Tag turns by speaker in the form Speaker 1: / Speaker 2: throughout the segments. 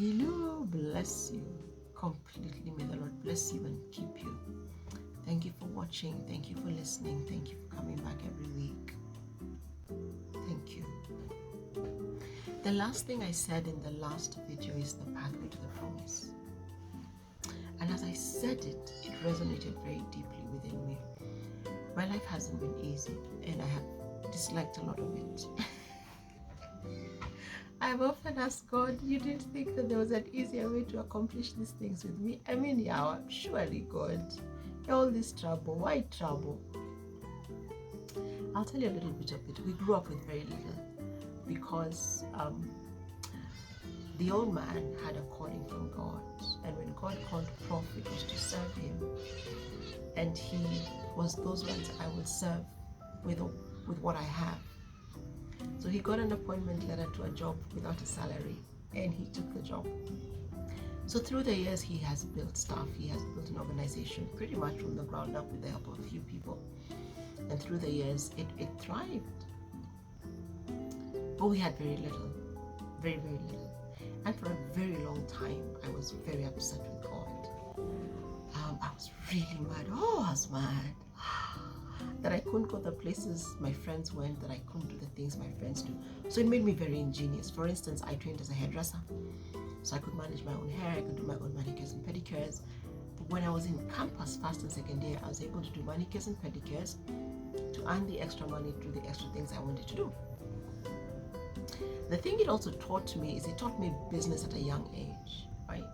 Speaker 1: Hello, bless you completely. May the Lord bless you and keep you. Thank you for watching. Thank you for listening. Thank you for coming back every week. Thank you. The last thing I said in the last video is the pathway to the promise. And as I said it, it resonated very deeply within me. My life hasn't been easy and I have disliked a lot of it. I've often asked God, you didn't think that there was an easier way to accomplish these things with me? I mean, yeah, surely God, all this trouble, why trouble? I'll tell you a little bit of it. We grew up with very little because the old man had a calling from God, and when God called Prof, it was to serve him, and he was those ones I would serve with what I have. So he got an appointment letter to a job without a salary, and he took the job. So through the years, he has built stuff. He has built an organization pretty much from the ground up with the help of a few people. And through the years, it thrived. But we had very little, very, very little. And for a very long time, I was very upset with God. I was really mad. Oh, I was mad. That I couldn't go the places my friends went, that I couldn't do the things my friends do. So it made me very ingenious. For instance, I trained as a hairdresser. So I could manage my own hair, I could do my own manicures and pedicures. But when I was in campus, first and second year, I was able to do manicures and pedicures to earn the extra money to do the extra things I wanted to do. The thing it also taught me is it taught me business at a young age, right?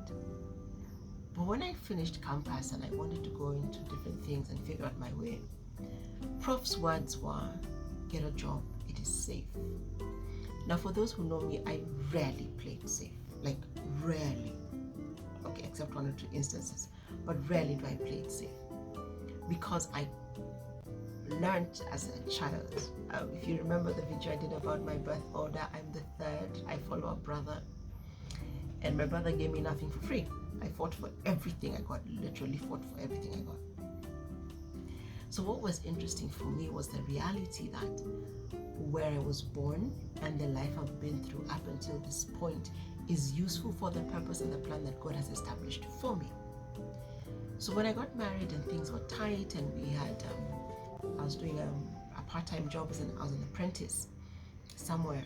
Speaker 1: But when I finished campus and I wanted to go into different things and figure out my way, Prof's words were, get a job, it is safe. Now for those who know me, I rarely played safe, like rarely. Okay, except one or two instances, but rarely do I play it safe. Because I learned as a child, if you remember the video I did about my birth order, I'm the third, I follow a brother, and my brother gave me nothing for free. I fought for everything I got, literally fought for everything I got. So what was interesting for me was the reality that where I was born and the life I've been through up until this point is useful for the purpose and the plan that God has established for me. So when I got married and things were tight and we had, I was doing a part-time job as I was an apprentice somewhere,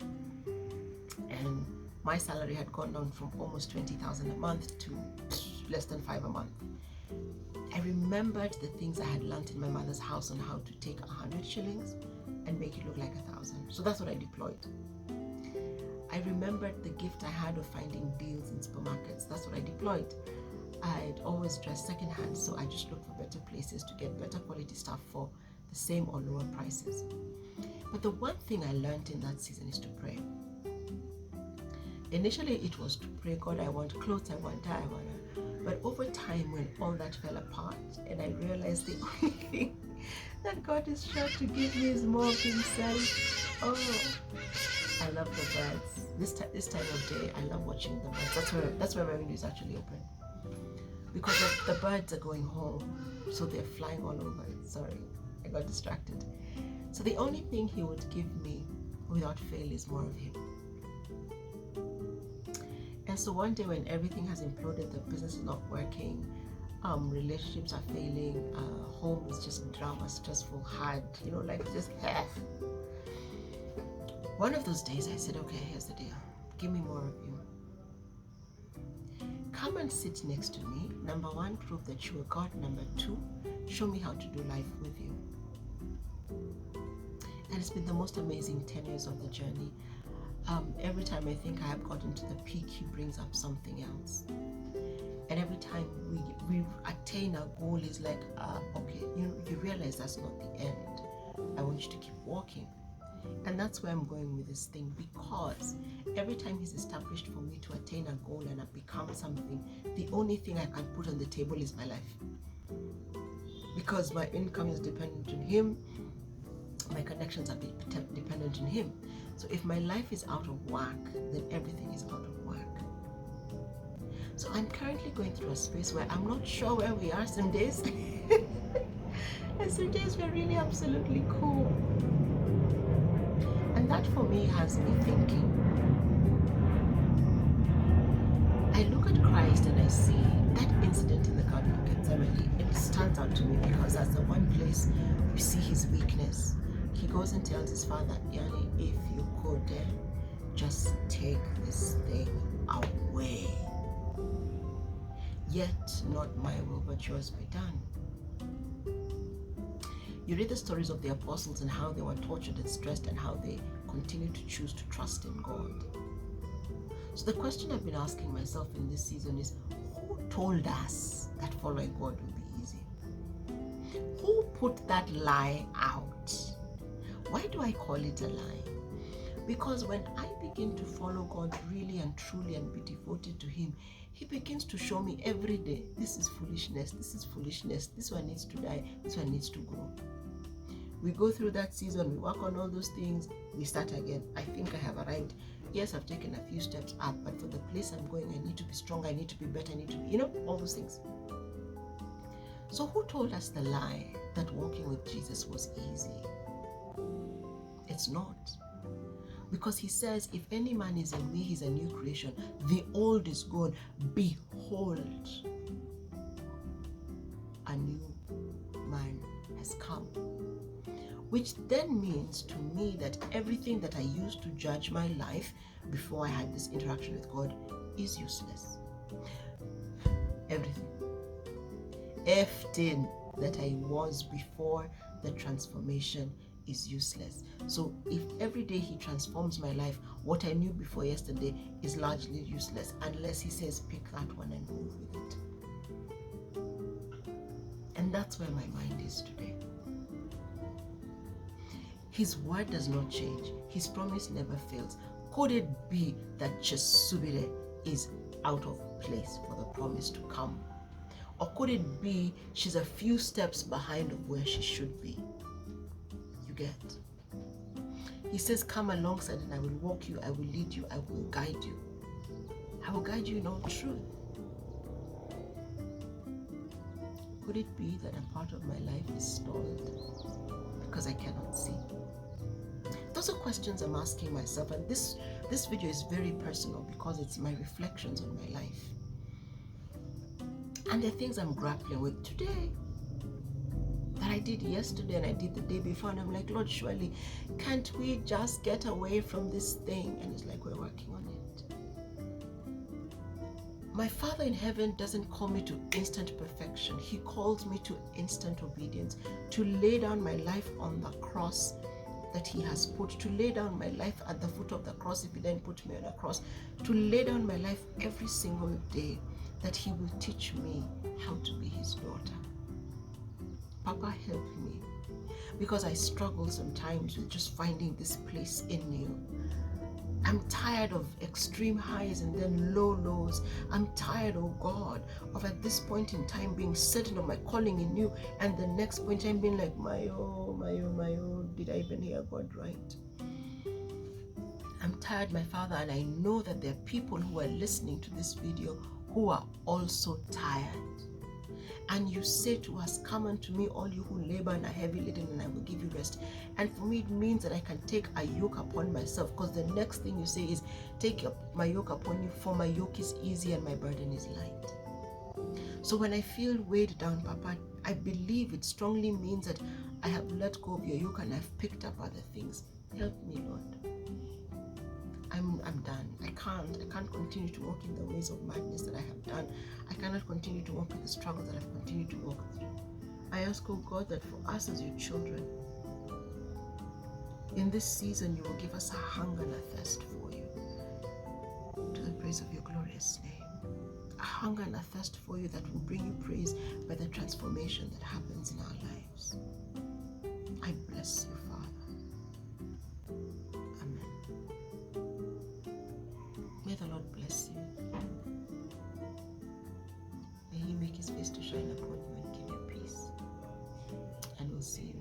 Speaker 1: and my salary had gone down from almost 20,000 a month to less than 5 a month. I remembered the things I had learned in my mother's house on how to take 100 shillings and make it look like 1,000. So that's what I deployed. I remembered the gift I had of finding deals in supermarkets. That's what I deployed. I'd always dressed secondhand, so I just looked for better places to get better quality stuff for the same or lower prices. But the one thing I learned in that season is to pray. Initially, it was to pray, God, I want clothes, I want that, I want that. But over time, when all that fell apart, and I realized the only thing that God is sure to give me is more of Himself. Oh, I love the birds. This time of day, I love watching the birds. That's where my window is actually open. Because the birds are going home, so they're flying all over. Sorry, I got distracted. So the only thing He would give me without fail is more of Him. And so one day when everything has imploded, the business is not working, relationships are failing, home is just drama, stressful, hard, life is just One of those days I said, okay, here's the deal. Give me more of you. Come and sit next to me. Number one, prove that you are God. Number two, show me how to do life with you. And it's been the most amazing 10 years of the journey. Every time I think I have gotten to the peak, He brings up something else. And every time we attain our goal, He's like, okay, you realize that's not the end. I want you to keep walking. And that's where I'm going with this thing, because every time He's established for me to attain a goal and I become something, the only thing I can put on the table is my life. Because my income is dependent on Him, my connections are dependent on Him. So if my life is out of whack, then everything is out of whack. So I'm currently going through a space where I'm not sure where we are some days. And some days we're really absolutely cool. And that for me has me thinking. see that incident in the Garden of Gethsemane, it stands out to me because that's the one place we see his weakness. He goes and tells his father, Yani, if you could just take this thing away. Yet not my will but yours be done. You read the stories of the apostles and how they were tortured and stressed and how they continued to choose to trust in God. So the question I've been asking myself in this season is, who told us that following God will be easy? Who put that lie out? Why do I call it a lie? Because when I begin to follow God really and truly and be devoted to him, he begins to show me every day, this is foolishness, this one needs to die, this one needs to grow. We go through that season, we work on all those things, we start again. I think I have arrived. Yes, I've taken a few steps up, but for the place I'm going, I need to be strong, I need to be better, I need to be, all those things. So who told us the lie that walking with Jesus was easy? It's not. Because he says, if any man is in me, he's a new creation. The old is gone. Behold, a new man has come. Which then means to me that everything that I used to judge my life before I had this interaction with God is useless. Everything. Everything that I was before the transformation is useless. So if every day he transforms my life, what I knew before yesterday is largely useless unless he says pick that one and move with it. And that's where my mind is today. His word does not change. His promise never fails. Could it be that Chesubire is out of place for the promise to come? Or could it be she's a few steps behind of where she should be? You get? He says, come alongside and I will walk you, I will lead you, I will guide you. I will guide you in all truth. Could it be that a part of my life is stalled because I cannot see? Those are questions I'm asking myself, and this video is very personal because it's my reflections on my life. And the things I'm grappling with today that I did yesterday and I did the day before, and I'm like, Lord, surely can't we just get away from this thing? And it's like, we're working on it. My Father in heaven doesn't call me to instant perfection. He calls me to instant obedience, to lay down my life on the cross that he has put, to lay down my life at the foot of the cross if he then put me on a cross, to lay down my life every single day that he will teach me how to be his daughter. Papa, help me, because I struggle sometimes with just finding this place in you. I'm tired of extreme highs and then low lows. I'm tired, oh God, of at this point in time being certain of my calling in you, and the next point I'm being like, my oh, did I even hear God right? I'm tired, my Father, and I know that there are people who are listening to this video who are also tired. And you say to us, come unto me, all you who labor and are heavy laden, and I will give you rest. And for me, it means that I can take a yoke upon myself, because the next thing you say is, take my yoke upon you, for my yoke is easy and my burden is light. So when I feel weighed down, Papa, I believe it strongly means that I have let go of your yoke and I've picked up other things. Help me, Lord. I'm done. I can't continue to walk in the ways of madness that I have done. I cannot continue to walk in the struggles that I've continued to walk through. I ask, oh God, that for us as your children, in this season, you will give us a hunger and a thirst for you, to the praise of your glorious name. A hunger and a thirst for you that will bring you praise by the transformation that happens in our lives. I bless you, Father. May the Lord bless you. May he make his face to shine upon you and give you peace. And we'll see you